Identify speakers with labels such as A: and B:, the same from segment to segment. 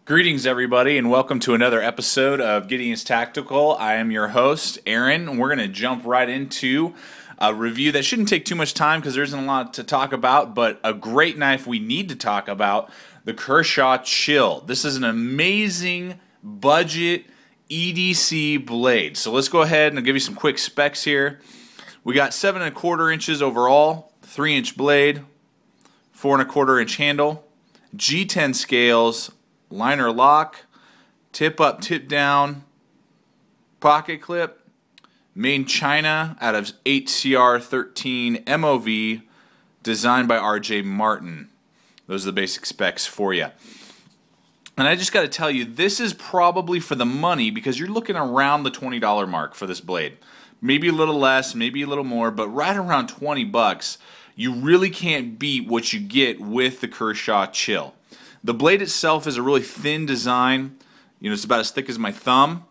A: Greetings, everybody, and welcome to another episode of Gideon's Tactical. I am your host, Aaron, and we're going to jump right into a review that shouldn't take too much time because there isn't a lot to talk about, but a great knife we need to talk about, the Kershaw Chill. This is an amazing budget EDC blade. So let's go ahead and I'll give you some quick specs here. We got 7 1/4 inches overall, 3-inch blade, 4 1/4 inch handle, G10 scales, liner lock, tip up, tip down, pocket clip, made in China out of 8CR13 MOV, designed by RJ Martin. Those are the basic specs for you. And I just got to tell you, this is probably for the money because you're looking around the $20 mark for this blade. Maybe a little less, maybe a little more, but right around 20 bucks, you really can't beat what you get with the Kershaw Chill. The blade itself is a really thin design. You know, it's about as thick as my thumb.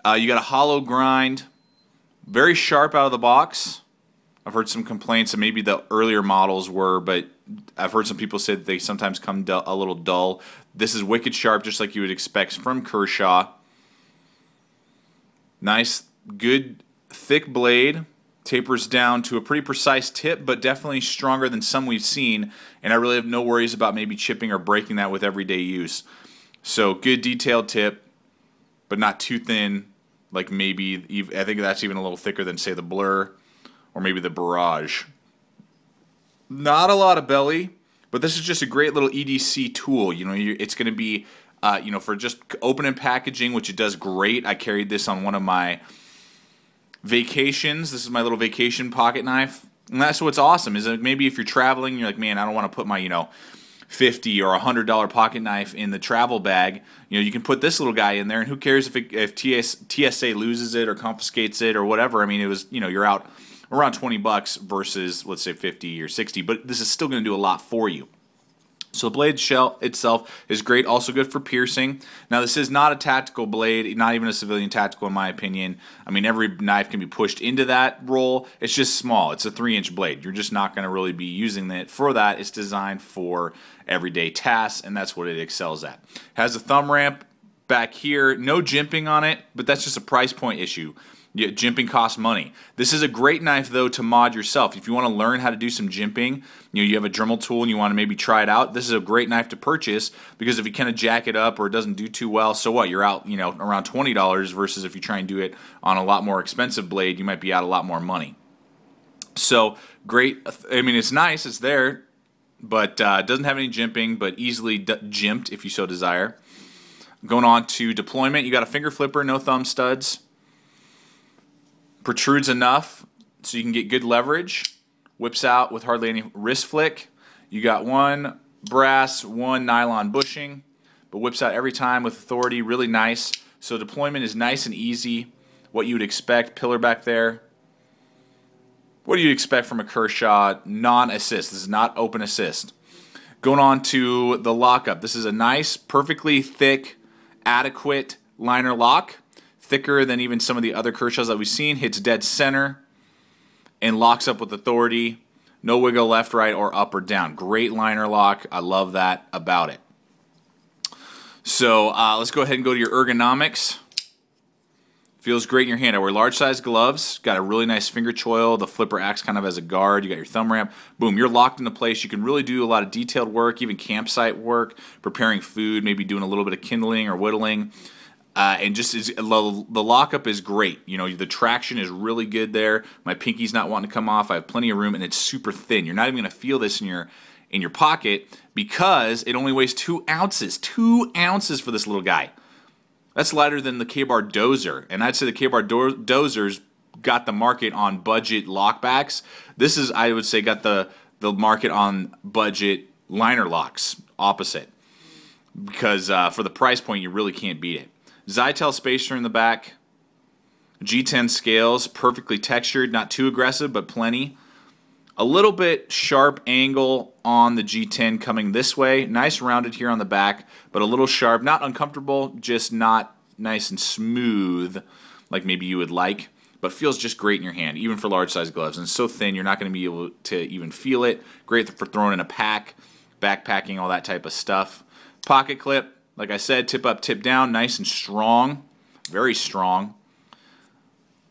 A: You got a hollow grind, very sharp out of the box. I've heard some complaints, and maybe the earlier models were, but I've heard some people say that they sometimes come a little dull. This is wicked sharp, just like you would expect from Kershaw. Nice, good, thick blade. Tapers down to a pretty precise tip, but definitely stronger than some we've seen, and I really have no worries about maybe chipping or breaking that with everyday use. So good detailed tip, but not too thin, like maybe, I think that's even a little thicker than, say, the Blur, or maybe the Barrage. Not a lot of belly, but this is just a great little EDC tool. You know, it's going to be, for just opening packaging, which it does great. I carried this on one of my vacations. This is my little vacation pocket knife, and that's what's awesome. Is that maybe if you're traveling, you're like, man, I don't want to put my $50 or $100 pocket knife in the travel bag. You can put this little guy in there, and who cares if TSA loses it or confiscates it or whatever. I mean, it was you're out around 20 bucks versus, let's say, 50 or 60, but this is still going to do a lot for you. So the blade shell itself is great, also good for piercing. Now this is not a tactical blade, not even a civilian tactical in my opinion. I mean, every knife can be pushed into that role. It's just small. It's a 3-inch blade. You're just not going to really be using it for that. It's designed for everyday tasks, and that's what it excels at. Has a thumb ramp back here. No jimping on it, but that's just a price point issue. Yeah, jimping costs money. This is a great knife, though, to mod yourself. If you want to learn how to do some jimping, you have a Dremel tool and you want to maybe try it out, this is a great knife to purchase because if you kind of jack it up or it doesn't do too well, so what? You're out, around $20 versus if you try and do it on a lot more expensive blade, you might be out a lot more money. So, great. I mean, it's nice. It's there, but it doesn't have any jimping, but easily jimped if you so desire. Going on to deployment, you got a finger flipper, no thumb studs. Protrudes enough so you can get good leverage. Whips out with hardly any wrist flick. You got one brass, one nylon bushing, but whips out every time with authority. Really nice. So deployment is nice and easy. What you would expect. Pillar back there. What do you expect from a Kershaw non-assist? This is not open assist. Going on to the lockup. This is a nice, perfectly thick, adequate liner lock. Thicker than even some of the other Kershaws that we've seen. Hits dead center and locks up with authority. No wiggle left, right, or up or down. Great liner lock. I love that about it. So let's go ahead and go to your ergonomics. Feels great in your hand. I wear large size gloves. Got a really nice finger choil. The flipper acts kind of as a guard. You got your thumb ramp. Boom, you're locked into place. You can really do a lot of detailed work, even campsite work, preparing food, maybe doing a little bit of kindling or whittling. And just the lockup is great. The traction is really good there. My pinky's not wanting to come off. I have plenty of room, and it's super thin. You're not even going to feel this in your pocket because it only weighs 2 ounces. 2 ounces for this little guy. That's lighter than the K-Bar Dozer, and I'd say the K-Bar Dozer's got the market on budget lockbacks. This is, I would say, got the market on budget liner locks, opposite. Because for the price point, you really can't beat it. Zytel spacer in the back. G10 scales, perfectly textured, not too aggressive, but plenty. A little bit sharp angle on the G10 coming this way. Nice rounded here on the back, but a little sharp. Not uncomfortable, just not nice and smooth like maybe you would like. But feels just great in your hand, even for large size gloves. And it's so thin, you're not going to be able to even feel it. Great for throwing in a pack, backpacking, all that type of stuff. Pocket clip. Like I said, tip up, tip down, nice and strong, very strong.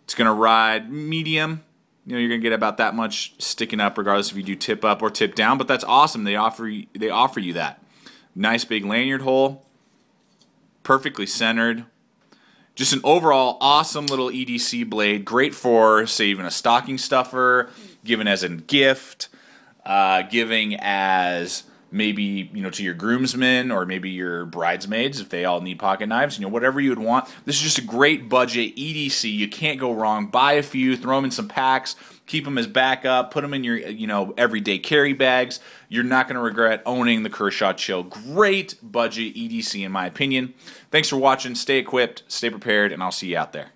A: It's going to ride medium. You know, you're going to get about that much sticking up regardless if you do tip up or tip down, but that's awesome. They offer you that. Nice big lanyard hole, perfectly centered. Just an overall awesome little EDC blade, great for, say, even a stocking stuffer, given as a gift, giving as maybe, you know, to your groomsmen or maybe your bridesmaids if they all need pocket knives, you know, whatever you would want. This is just a great budget EDC. You can't go wrong. Buy a few, throw them in some packs, keep them as backup, put them in your, you know, everyday carry bags. You're not going to regret owning the Kershaw Chill. Great budget EDC in my opinion. Thanks for watching. Stay equipped, stay prepared, and I'll see you out there.